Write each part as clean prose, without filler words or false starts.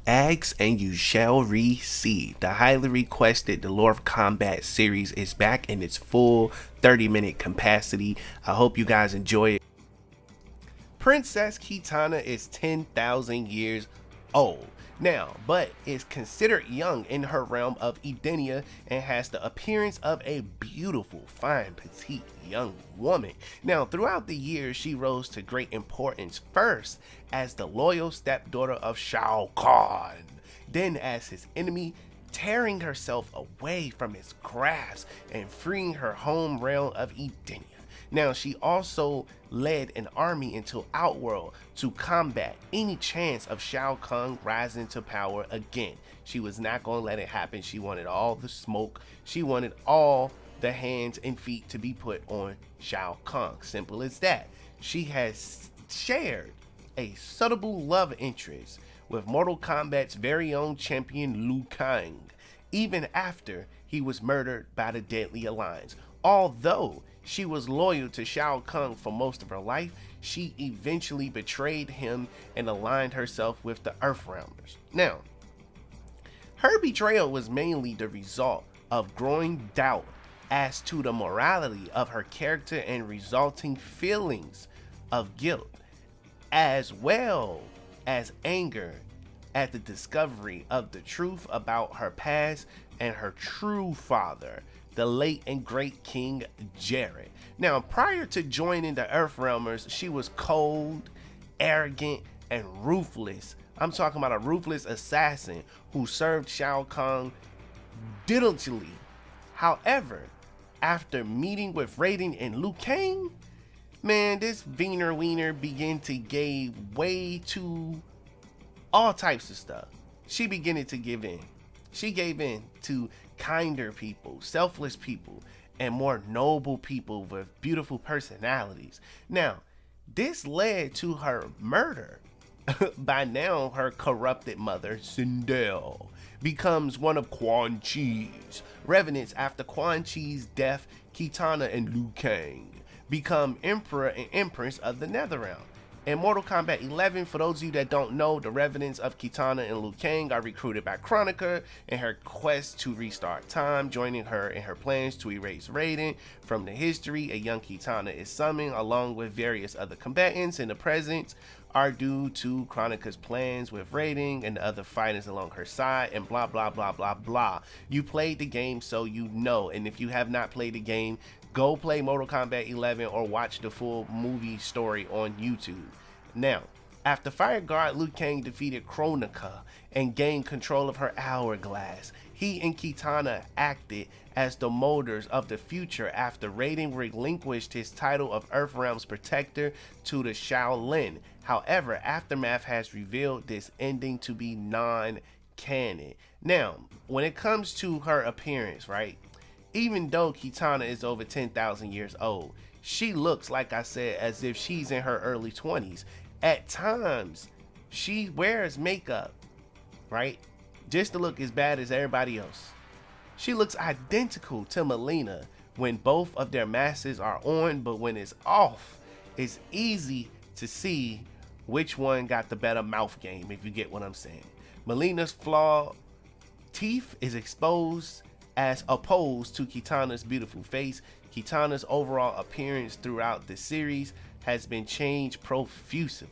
Ask and you shall receive. The highly requested The Lord Combat series is back in its full 30-minute capacity. I hope you guys enjoy it. Princess Kitana is 10,000 years old now, but is considered young in her realm of Edenia and has the appearance of a beautiful, fine, petite young woman. Now, throughout the years, she rose to great importance, first as the loyal stepdaughter of Shao Kahn, then as his enemy, tearing herself away from his grasp and freeing her home realm of Edenia. Now, she also led an army into Outworld to combat any chance of Shao Kahn rising to power again. She was not going to let it happen. She wanted all the smoke. She wanted all the hands and feet to be put on Shao Kahn. Simple as that. She has shared a suitable love interest with Mortal Kombat's very own champion Liu Kang, even after he was murdered by the Deadly Alliance. Although she was loyal to Shao Kahn for most of her life, she eventually betrayed him and aligned herself with the Earthrealmers. Now, her betrayal was mainly the result of growing doubt as to the morality of her character and resulting feelings of guilt, as well as anger at the discovery of the truth about her past and her true father, the late and great King Jerrod. Now, prior to joining the Earthrealmers, she was cold, arrogant, and ruthless. I'm talking about a ruthless assassin who served Shao Kahn diligently. However, after meeting with Raiden and Liu Kang, man, this Wiener began to give way to all types of stuff. She began to give in. She gave in to kinder people, selfless people, and more noble people with beautiful personalities. Now, this led to her murder. By now, her corrupted mother, Sindel, becomes one of Quan Chi's revenants. After Quan Chi's death, Kitana and Liu Kang become emperor and empress of the Netherrealm. In Mortal Kombat 11, for those of you that don't know, the revenants of Kitana and Liu Kang are recruited by Kronika in her quest to restart time, joining her in her plans to erase Raiden from the history. A young Kitana is summoned along with various other combatants in the present are due to Kronika's plans with Raiden and the other fighters along her side, and blah blah blah blah blah. You played the game, so you know, and if you have not played the game, go play Mortal Kombat 11 or watch the full movie story on YouTube. Now, after Fire God Liu Kang defeated Kronika and gained control of her hourglass, he and Kitana acted as the molders of the future after Raiden relinquished his title of Earthrealm's protector to the Shaolin. However, Aftermath has revealed this ending to be non-canon. Now, when it comes to her appearance, right? Even though Kitana is over 10,000 years old, she looks, like I said, as if she's in her early 20s. At times, she wears makeup, right? Just to look as bad as everybody else. She looks identical to Mileena when both of their masks are on, but when it's off, it's easy to see which one got the better mouth game, if you get what I'm saying. Mileena's flawed teeth is exposed as opposed to Kitana's beautiful face. Kitana's overall appearance throughout the series has been changed profusely.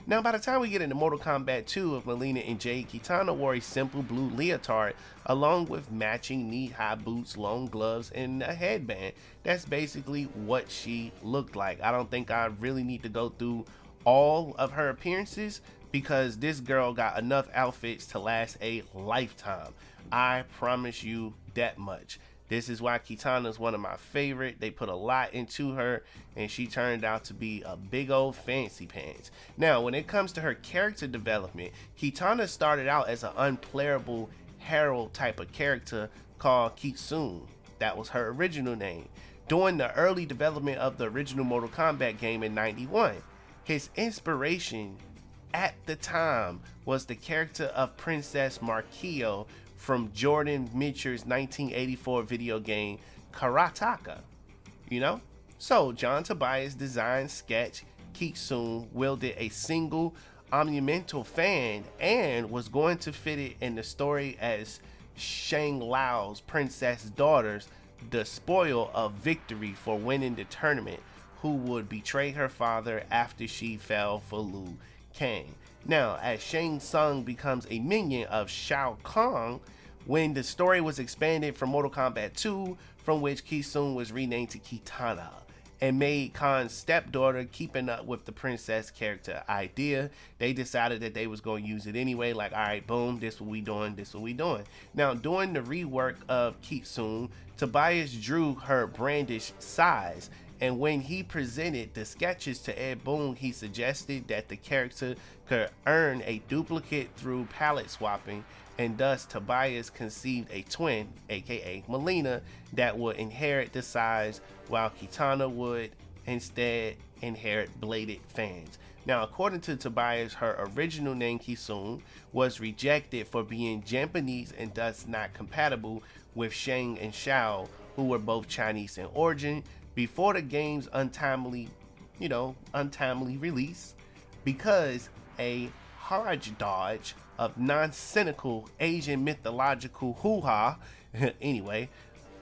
Now, by the time we get into Mortal Kombat 2 of Mileena and Jade, Kitana wore a simple blue leotard along with matching knee-high boots, long gloves, and a headband. That's basically what she looked like. I don't think I really need to go through all of her appearances because this girl got enough outfits to last a lifetime. I promise you that much. This is why Kitana is one of my favorite. They put a lot into her and she turned out to be a big old fancy pants. Now, when it comes to her character development, Kitana started out as an unplayable herald type of character called Kitsune. That was her original name. During the early development of the original Mortal Kombat game in '91, his inspiration at the time was the character of Princess Marquio from Jordan Mitchell's 1984 video game Karateka, you know? So John Tobias designed sketch Kitsune wielded a single monumental fan and was going to fit it in the story as Shang Lao's princess daughters, the spoil of victory for winning the tournament, who would betray her father after she fell for Liu Kang. Now, as Shang Tsung becomes a minion of Shao Kahn, when the story was expanded from Mortal Kombat 2, from which Ki-Sung was renamed to Kitana, and made Kahn's stepdaughter, keeping up with the princess character idea, they decided that they was going to use it anyway. Like, all right, boom, this what we doing, this what we doing. Now, during the rework of Ki-Sung, Tobias drew her brandish size, and when he presented the sketches to Ed Boon, he suggested that the character could earn a duplicate through palette swapping, and thus Tobias conceived a twin, aka Melina, that would inherit the size, while Kitana would instead inherit bladed fans. Now, according to Tobias, her original name Ki-Sung was rejected for being Japanese and thus not compatible with Shang and Shao, who were both Chinese in origin, before the game's untimely release, because a hodgepodge of non-cynical Asian mythological hoo-ha. Anyway,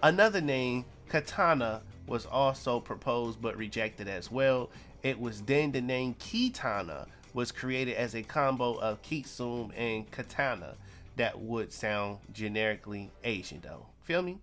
another name, Katana, was also proposed but rejected as well. It was then the name Kitana was created as a combo of Ki-Sung and Katana that would sound generically Asian though. Feel me?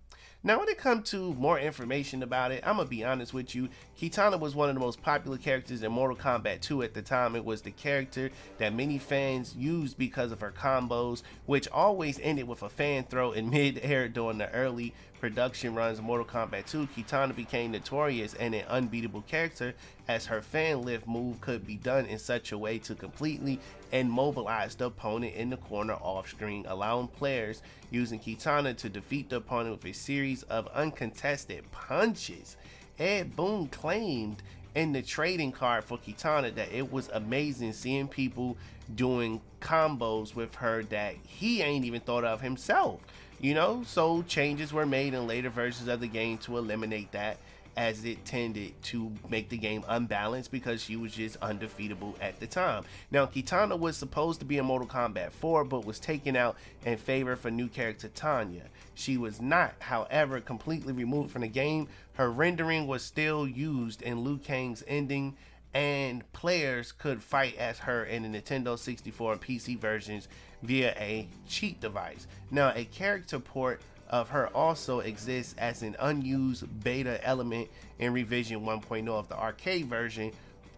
Now, when it comes to more information about it, I'm going to be honest with you. Kitana was one of the most popular characters in Mortal Kombat 2 at the time. It was the character that many fans used because of her combos, which always ended with a fan throw in mid-air during the early production runs of Mortal Kombat 2. Kitana became notorious and an unbeatable character, as her fan lift move could be done in such a way to completely immobilize the opponent in the corner off screen, allowing players using Kitana to defeat the opponent with a series of uncontested punches. Ed Boon claimed in the trading card for Kitana that it was amazing seeing people doing combos with her that he ain't even thought of himself, so changes were made in later versions of the game to eliminate that, as it tended to make the game unbalanced because she was just undefeatable at the time. Now, Kitana was supposed to be in Mortal Kombat 4, but was taken out in favor for new character Tanya. She was not, however, completely removed from the game. Her rendering was still used in Liu Kang's ending, and players could fight as her in the Nintendo 64 and PC versions via a cheat device. Now, a character port of her also exists as an unused beta element in revision 1.0 of the arcade version,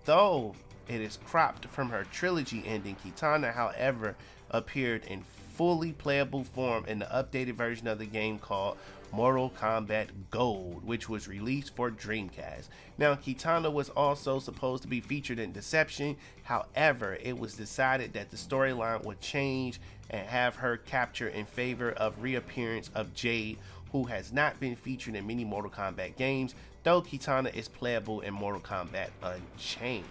though it is cropped from her trilogy ending. Kitana, however, appeared in fully playable form in the updated version of the game called Mortal Kombat Gold, which was released for Dreamcast. Now, Kitana was also supposed to be featured in Deception. However, it was decided that the storyline would change and have her captured in favor of reappearance of Jade, who has not been featured in many Mortal Kombat games, though Kitana is playable in Mortal Kombat Unchained.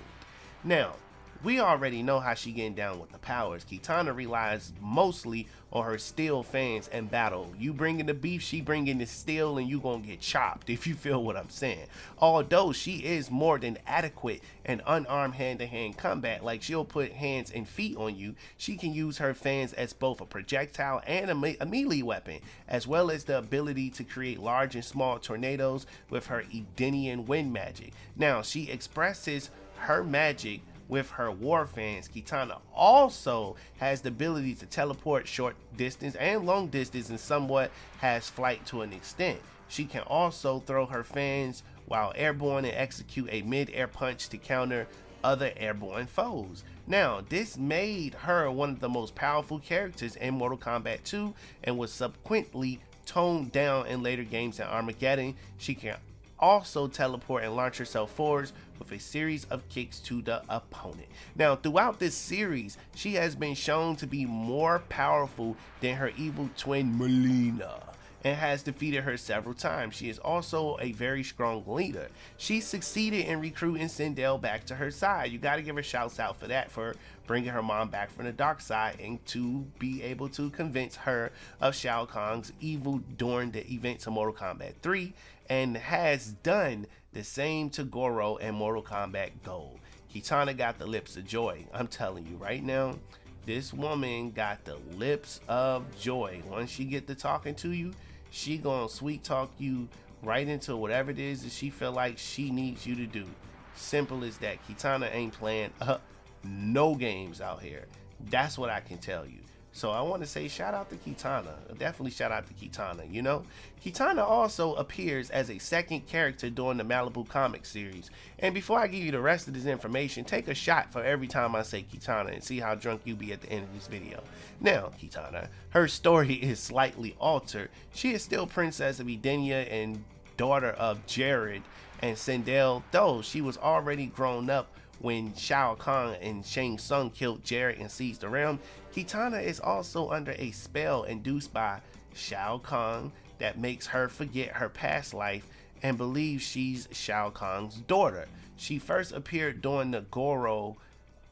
Now, we already know how she getting down with the powers. Kitana relies mostly on her steel fans in battle. You bringing the beef, she bringing the steel, and you gonna get chopped, if you feel what I'm saying. Although she is more than adequate in unarmed hand-to-hand combat, like she'll put hands and feet on you, she can use her fans as both a projectile and a melee weapon, as well as the ability to create large and small tornadoes with her Edenian wind magic. Now, she expresses her magic with her war fans. Kitana also has the ability to teleport short distance and long distance, and somewhat has flight to an extent. She can also throw her fans while airborne and execute a mid-air punch to counter other airborne foes. Now, this made her one of the most powerful characters in Mortal Kombat 2 and was subsequently toned down in later games in Armageddon. She can also teleport and launch herself forwards with a series of kicks to the opponent. Now, throughout this series, she has been shown to be more powerful than her evil twin Melina, and has defeated her several times. She is also a very strong leader. She succeeded in recruiting Sindel back to her side. You got to give her shouts out for that, for bringing her mom back from the dark side, and to be able to convince her of Shao Kahn's evil during the events of Mortal Kombat 3, and has done the same to Goro and Mortal Kombat Gold. Kitana got the lips of joy. I'm telling you right now, this woman got the lips of joy. Once she get to talking to you, she gonna sweet talk you right into whatever it is that she feel like she needs you to do. Simple as that. Kitana ain't playing no games out here. That's what I can tell you. So I want to say shout out to Kitana. Definitely shout out to Kitana, you know? Kitana also appears as a second character during the Malibu comic series. And before I give you the rest of this information, take a shot for every time I say Kitana and see how drunk you be at the end of this video. Now, Kitana, her story is slightly altered. She is still Princess of Edenia and daughter of Jerrod and Sindel, though she was already grown up when Shao Kahn and Shang Tsung killed Jerrod and seized the realm. Kitana is also under a spell induced by Shao Kahn that makes her forget her past life and believes she's Shao Kahn's daughter. She first appeared during the Goro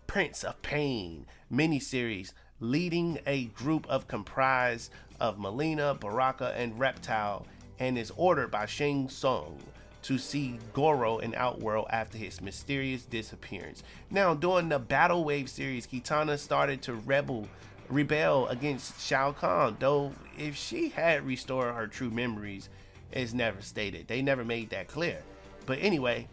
Prince of Pain miniseries, leading a group comprised of Mileena, Baraka, and Reptile, and is ordered by Shang Tsung to see Goro in Outworld after his mysterious disappearance. Now, during the Battle Wave series, Kitana started to rebel against Shao Kahn, though if she had restored her true memories, it's never stated. They never made that clear. But anyway,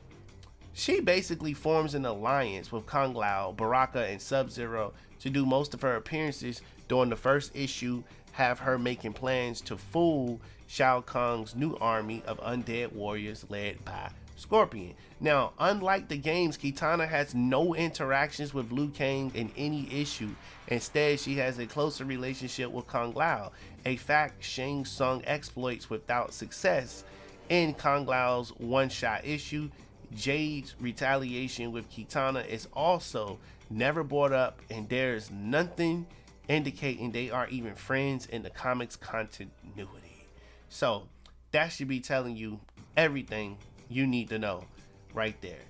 she basically forms an alliance with Kung Lao, Baraka, and Sub-Zero to do most of her appearances during the first issue, have her making plans to fool Shao Kahn's new army of undead warriors led by Scorpion. Now, unlike the games, Kitana has no interactions with Liu Kang in any issue. Instead, she has a closer relationship with Kung Lao, a fact Shang Tsung exploits without success in Kung Lao's one-shot issue. Jade's retaliation with Kitana is also never brought up, and there's nothing indicating they are even friends in the comics continuity. So that should be telling you everything you need to know right there.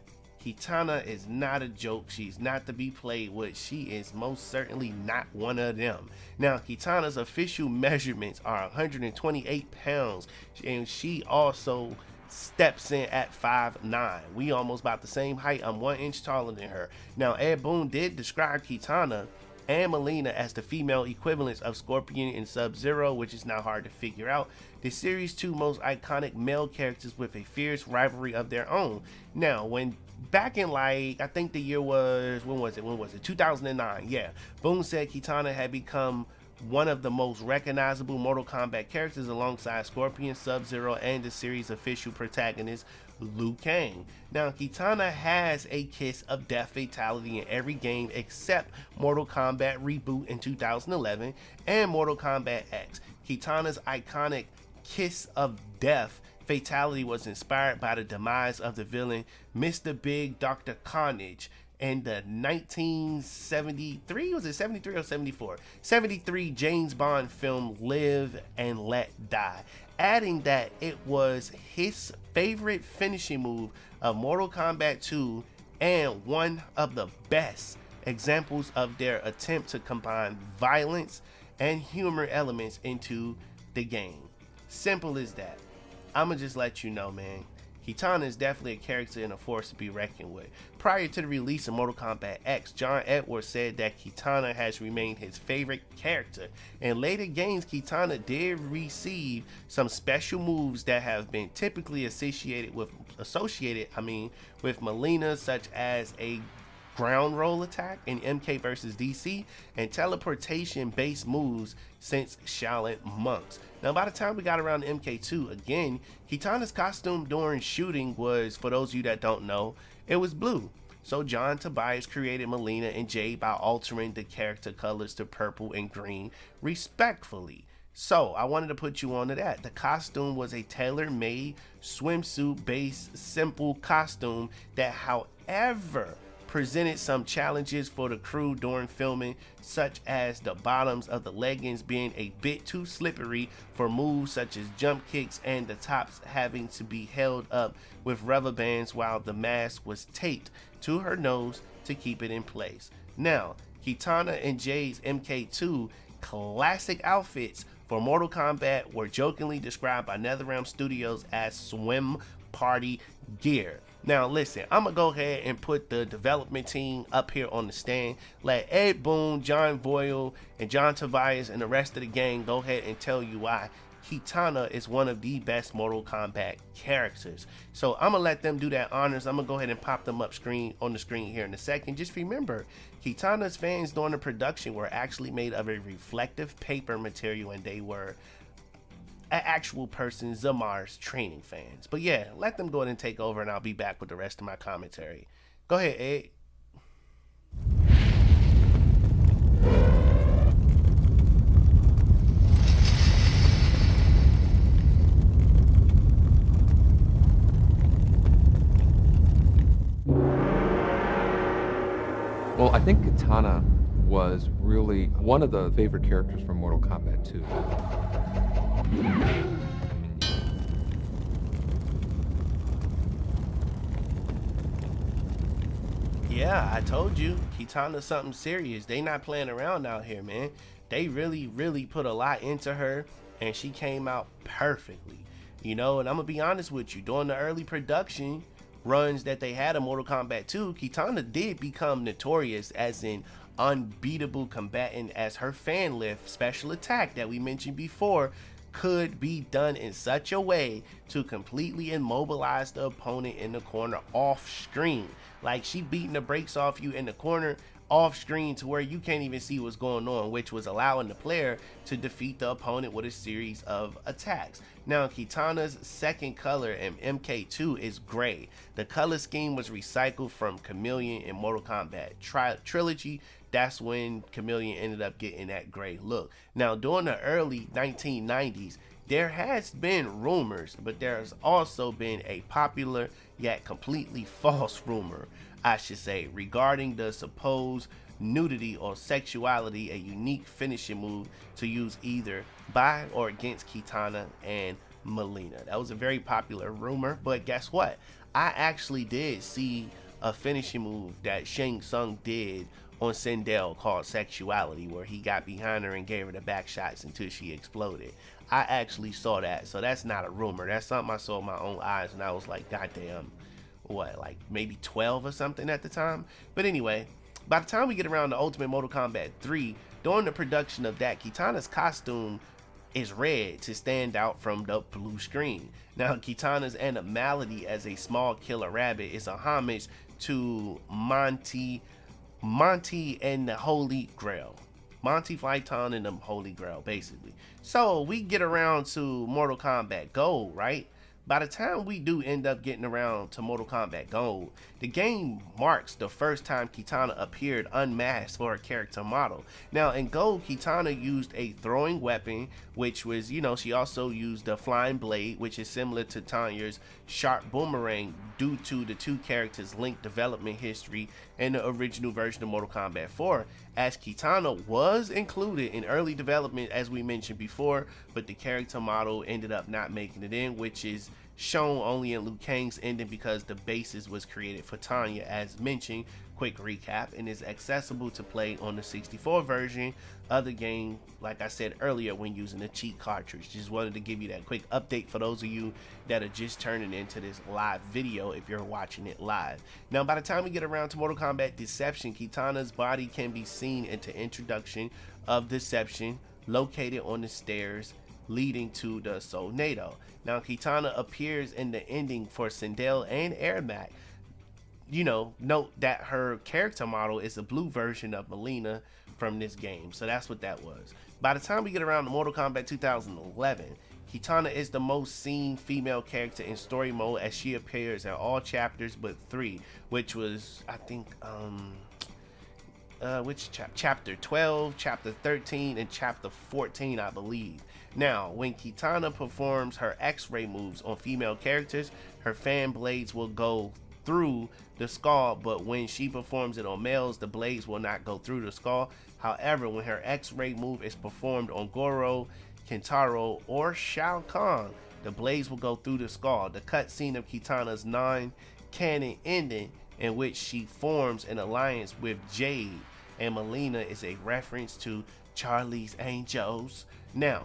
Kitana is not a joke. She's not to be played with. She is most certainly not one of them. Now, Kitana's official measurements are 128 pounds, and she also steps in at 5'9". We almost about the same height. I'm 1 inch taller than her. Now, Ed Boon did describe Kitana and Mileena as the female equivalents of Scorpion and Sub-Zero, which is not hard to figure out. The series' two most iconic male characters with a fierce rivalry of their own. Now, when back in I think the year was, when was it? 2009. Yeah, Boon said Kitana had become one of the most recognizable Mortal Kombat characters alongside Scorpion, Sub-Zero, and the series' official protagonist, Liu Kang. Now, Kitana has a kiss of death fatality in every game except Mortal Kombat Reboot in 2011 and Mortal Kombat X. Kitana's iconic kiss of death fatality was inspired by the demise of the villain Mr. Big Dr. Carnage in the 1973, was it 73 or 74? 73 James Bond film Live and Let Die, adding that it was his favorite finishing move of Mortal Kombat 2 and one of the best examples of their attempt to combine violence and humor elements into the game. Simple as that. I'ma just let you know, man. Kitana is definitely a character and a force to be reckoned with. Prior to the release of Mortal Kombat X, John Edwards said that Kitana has remained his favorite character. In later games, Kitana did receive some special moves that have been typically associated with Mileena, such as a ground roll attack in MK vs DC and teleportation based moves since Shaolin monks. Now, by the time we got around to MK2, again, Kitana's costume during shooting was, for those of you that don't know, it was blue. So John Tobias created Mileena and Jade by altering the character colors to purple and green respectfully. So I wanted to put you on to that. The costume was a tailor-made swimsuit based simple costume that, however, presented some challenges for the crew during filming, such as the bottoms of the leggings being a bit too slippery for moves such as jump kicks and the tops having to be held up with rubber bands while the mask was taped to her nose to keep it in place. Now, Kitana and Jade's MK2 classic outfits for Mortal Kombat were jokingly described by NetherRealm Studios as swim party gear. Now listen, I'm gonna go ahead and put the development team up here on the stand. Let Ed Boon, John Voight, and John Tobias and the rest of the gang go ahead and tell you why Kitana is one of the best Mortal Kombat characters. So I'm gonna let them do that honors. I'm gonna go ahead and pop them up on the screen here in a second. Just remember, Kitana's fans during the production were actually made of a reflective paper material, and they were an actual person, Zamar's training fans. But yeah, let them go ahead and take over, and I'll be back with the rest of my commentary. Go ahead, Ed. Well, I think Kitana was really one of the favorite characters from Mortal Kombat 2. Yeah, I told you, Kitana's something serious. They not playing around out here, man. They really put a lot into her, and she came out perfectly. You know, and I'm gonna be honest with you, during the early production runs that they had of Mortal Kombat 2, Kitana did become notorious as an unbeatable combatant, as her fan lift special attack that we mentioned before could be done in such a way to completely immobilize the opponent in the corner off screen. Like, she beating the brakes off you in the corner off screen to where you can't even see what's going on, which was allowing the player to defeat the opponent with a series of attacks. Now, Kitana's second color in MK2 is gray. The color scheme was recycled from Chameleon in Mortal Kombat Trilogy. That's when Chameleon ended up getting that gray look. Now, during the early 1990s, there has been rumors, but there's also been a popular yet completely false rumor, I should say, regarding the supposed nudity or sexuality, a unique finishing move to use either by or against Kitana and Mileena. That was a very popular rumor, but guess what? I actually did see a finishing move that Shang Tsung did on Sindel called Sexuality, where he got behind her and gave her the back shots until she exploded. I actually saw that, so that's not a rumor. That's something I saw with my own eyes, and I was like, goddamn, what, like maybe 12 or something at the time? But anyway, by the time we get around to Ultimate Mortal Kombat 3, during the production of that, Kitana's costume is red to stand out from the blue screen. Now, Kitana's animality as a small killer rabbit is a homage to Monty and the Holy Grail. Monty Python and the Holy Grail, basically. So we get around to Mortal Kombat Gold, right? By the time we do end up getting around to Mortal Kombat Gold, the game marks the first time Kitana appeared unmasked for a character model. Now, in Gold, Kitana used a throwing weapon, which was, you know, she also used the flying blade, which is similar to Tanya's sharp boomerang due to the two characters' linked development history in the original version of Mortal Kombat 4, as Kitana was included in early development, as we mentioned before, but the character model ended up not making it in, which is shown only in Liu Kang's ending because the basis was created for Tanya, as mentioned. Quick recap, and is accessible to play on the 64 version of the game, like I said earlier, when using the cheat cartridge. Just wanted to give you that quick update for those of you that are just turning into this live video if you're watching it live. Now, by the time we get around to Mortal Kombat Deception, Kitana's body can be seen into introduction of Deception, located on the stairs leading to the Solnado. Now, Kitana appears in the ending for Sindel and Ermac. You know, note that her character model is a blue version of Mileena from this game. So that's what that was. By the time we get around to Mortal Kombat 2011, Kitana is the most seen female character in story mode, as she appears in all chapters but 3, which was, I think, chapter 12, chapter 13, and chapter 14, I believe. Now, when Kitana performs her X-ray moves on female characters, her fan blades will go through the skull, but when she performs it on males, the blades will not go through the skull. However, when her X-ray move is performed on Goro, Kentaro, or Shao Kahn, the blades will go through the skull. The cutscene of Kitana's non-canon ending, in which she forms an alliance with Jade and Mileena, is a reference to Charlie's Angels. Now,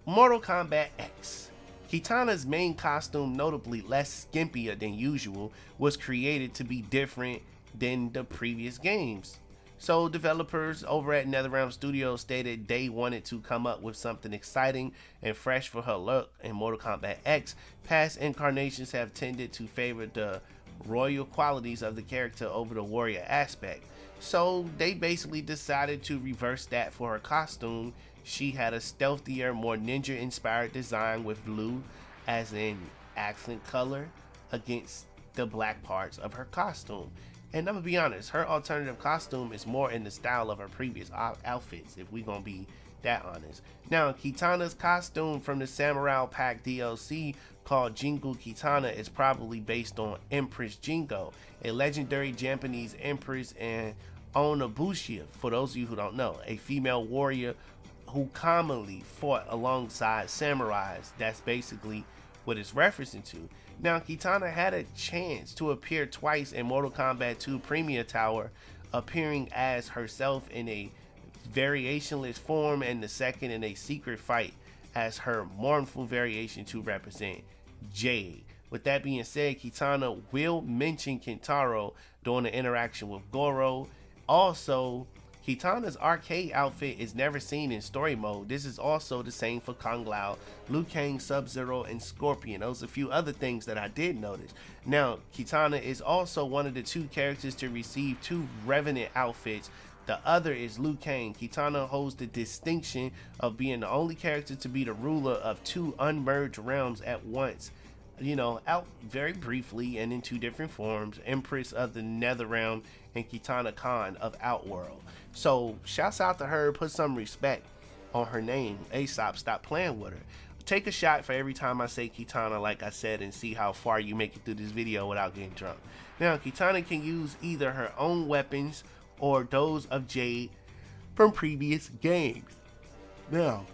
Mortal Kombat X. Kitana's main costume, notably less skimpier than usual, was created to be different than the previous games. So developers over at NetherRealm Studios stated they wanted to come up with something exciting and fresh for her look in Mortal Kombat X. Past incarnations have tended to favor the royal qualities of the character over the warrior aspect. So they basically decided to reverse that for her costume. She had a stealthier, more ninja inspired design with blue as an accent color against the black parts of her costume. And I'm gonna be honest, her alternative costume is more in the style of her previous outfits, if we gonna be that honest. Now, Kitana's costume from the Samurai Pack DLC called Jingu Kitana is probably based on Empress Jingo, a legendary Japanese empress and Onabushia, for those of you who don't know, a female warrior who commonly fought alongside samurais. That's basically what it's referencing to. Now, Kitana had a chance to appear twice in Mortal Kombat 2 Premier Tower, appearing as herself in a variationless form, and the second in a secret fight as her mournful variation to represent Jade. With that being said, Kitana will mention Kintaro during the interaction with Goro. Also, Kitana's arcade outfit is never seen in story mode. This is also the same for Kung Lao, Liu Kang, Sub-Zero, and Scorpion. Those are a few other things that I did notice. Now, Kitana is also one of the 2 characters to receive 2 Revenant outfits. The other is Liu Kang. Kitana holds the distinction of being the only character to be the ruler of 2 unmerged realms at once. You know, out very briefly and in 2 different forms, Empress of the Netherrealm and Kitana Khan of Outworld. So shouts out to her, put some respect on her name. Aesop, stop playing with her. Take a shot for every time I say Kitana, like I said, and see how far you make it through this video without getting drunk. Now, Kitana can use either her own weapons or those of Jade from previous games. Now,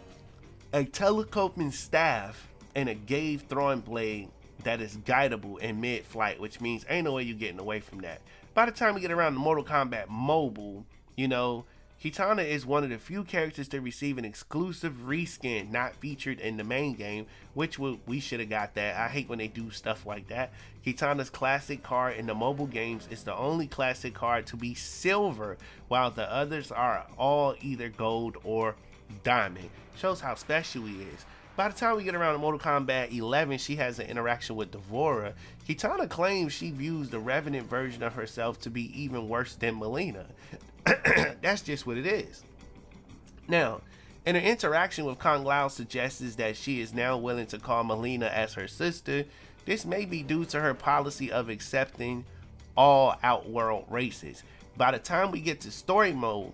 a telescoping staff and a gave throwing blade that is guidable in mid-flight, which means ain't no way you getting away from that. By the time we get around to Mortal Kombat Mobile, you know, Kitana is one of the few characters to receive an exclusive reskin not featured in the main game, which we should have got that. I hate when they do stuff like that. Kitana's classic card in the mobile games is the only classic card to be silver, while the others are all either gold or diamond. Shows how special he is. By the time we get around to Mortal Kombat 11, she has an interaction with Devora. Kitana claims she views the Revenant version of herself to be even worse than Mileena. That's just what it is. Now, in her interaction with Kung Lao suggests that she is now willing to call Mileena as her sister. This may be due to her policy of accepting all Outworld races. By the time we get to story mode,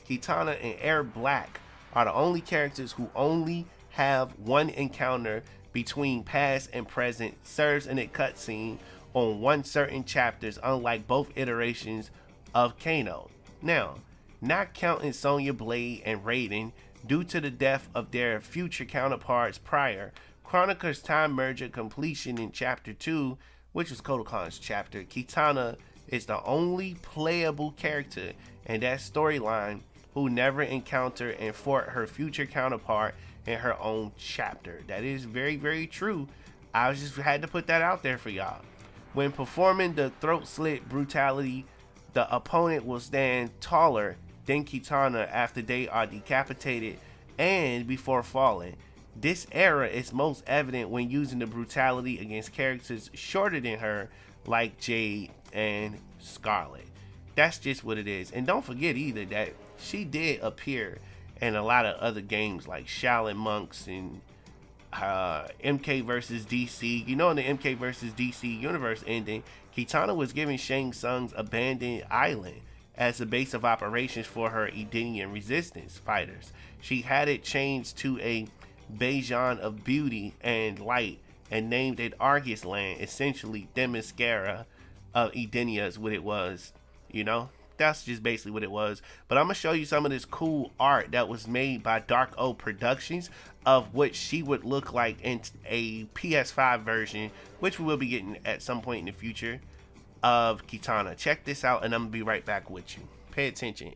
Kitana and Air Black are the only characters who only have one encounter between past and present, serves in a cutscene on one certain chapters, unlike both iterations of Kano. Now, not counting Sonya Blade and Raiden, due to the death of their future counterparts prior, Chronicler's Time Merger completion in Chapter 2, which was Kotal Kahn's chapter, Kitana is the only playable character in that storyline who never encountered and fought her future counterpart in her own chapter. That is very, very true. I just had to put that out there for y'all. When performing the throat slit brutality, the opponent will stand taller than Kitana after they are decapitated and before falling. This error is most evident when using the brutality against characters shorter than her, like Jade and Scarlet. That's just what it is. And don't forget either that she did appear in a lot of other games like Shaolin Monks and MK vs DC. You know, in the MK vs DC universe ending, Kitana was given Shang Tsung's abandoned island as a base of operations for her Edenian resistance fighters. She had it changed to a Beijing of beauty and light and named it Argus Land, essentially Themyscira of Edenia is what it was, you know? That's just basically what it was. But I'm going to show you some of this cool art that was made by Dark O Productions of what she would look like in a PS5 version, which we will be getting at some point in the future, of Kitana. Check this out and I'm going to be right back with you. Pay attention.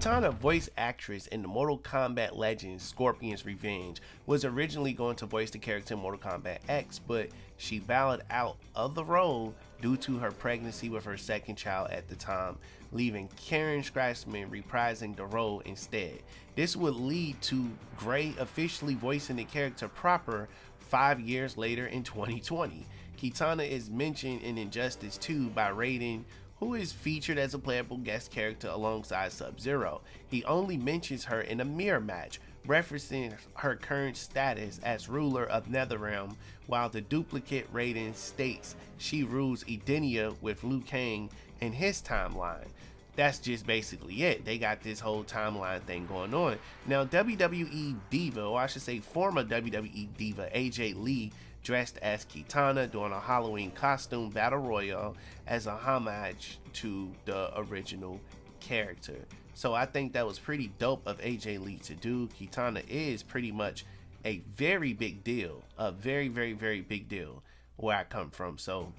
Kitana, voice actress in the Mortal Kombat Legends Scorpion's Revenge, was originally going to voice the character in Mortal Kombat X, but she bowed out of the role due to her pregnancy with her second child at the time, leaving Karen Strassman reprising the role instead. This would lead to Gray officially voicing the character proper 5 years later in 2020. Kitana is mentioned in Injustice 2 by Raiden, who is featured as a playable guest character alongside Sub-Zero. He only mentions her in a mirror match, referencing her current status as ruler of Netherrealm, while the duplicate Raiden states she rules Edenia with Liu Kang in his timeline. That's just basically it. They got this whole timeline thing going on. Now, WWE Diva, or I should say former WWE Diva, AJ Lee, dressed as Kitana during a Halloween costume battle royale as a homage to the original character. So I think that was pretty dope of AJ Lee to do. Kitana is pretty much a very big deal, a very big deal where I come from. So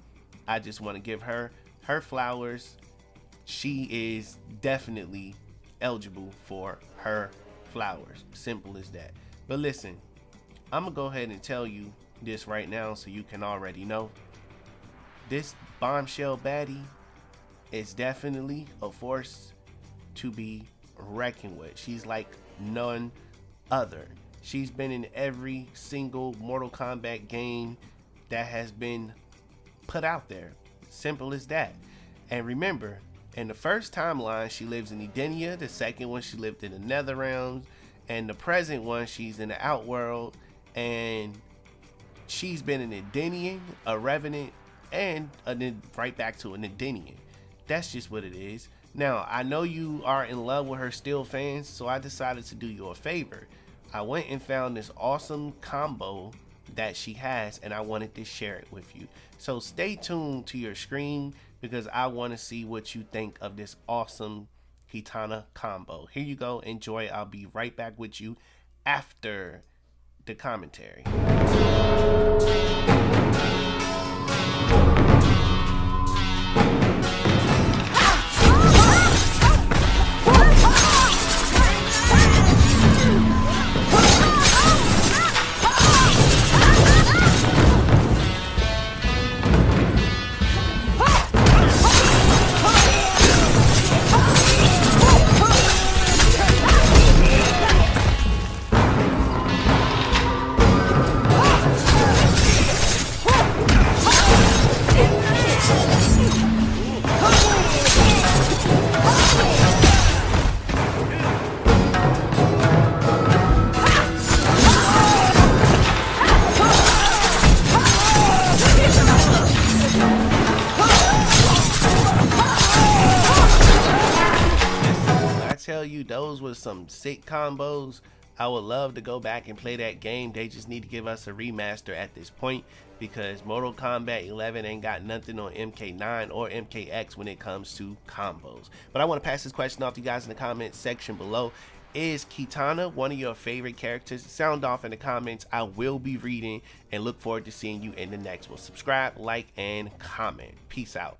I just want to give her flowers. She is definitely eligible for her flowers. Simple as that. But listen, I'm gonna go ahead and tell you this right now so you can already know. This bombshell baddie is definitely a force to be reckoned with. She's like none other. She's been in every single Mortal Kombat game that has been put out there. Simple as that. And remember, in the first timeline, she lives in Edenia. The second one, she lived in the Netherrealms. And the present one, she's in the Outworld. And she's been an Edenian, a Revenant, and then right back to an Edenian. That's just what it is. Now, I know you are in love with her still, fans, so I decided to do you a favor. I went and found this awesome combo that she has, and I wanted to share it with you. So stay tuned to your screen because I want to see what you think of this awesome Kitana combo. Here you go. Enjoy. I'll be right back with you after the commentary. Tell you those were some sick combos. I would love to go back and play that game. They just need to give us a remaster at this point because Mortal Kombat 11 ain't got nothing on MK9 or MKX when it comes to combos. But I want to pass this question off to you guys in the comments section below. Is Kitana one of your favorite characters? Sound off in the comments. I will be reading and look forward to seeing you in the next one. Subscribe, like, and comment. Peace out.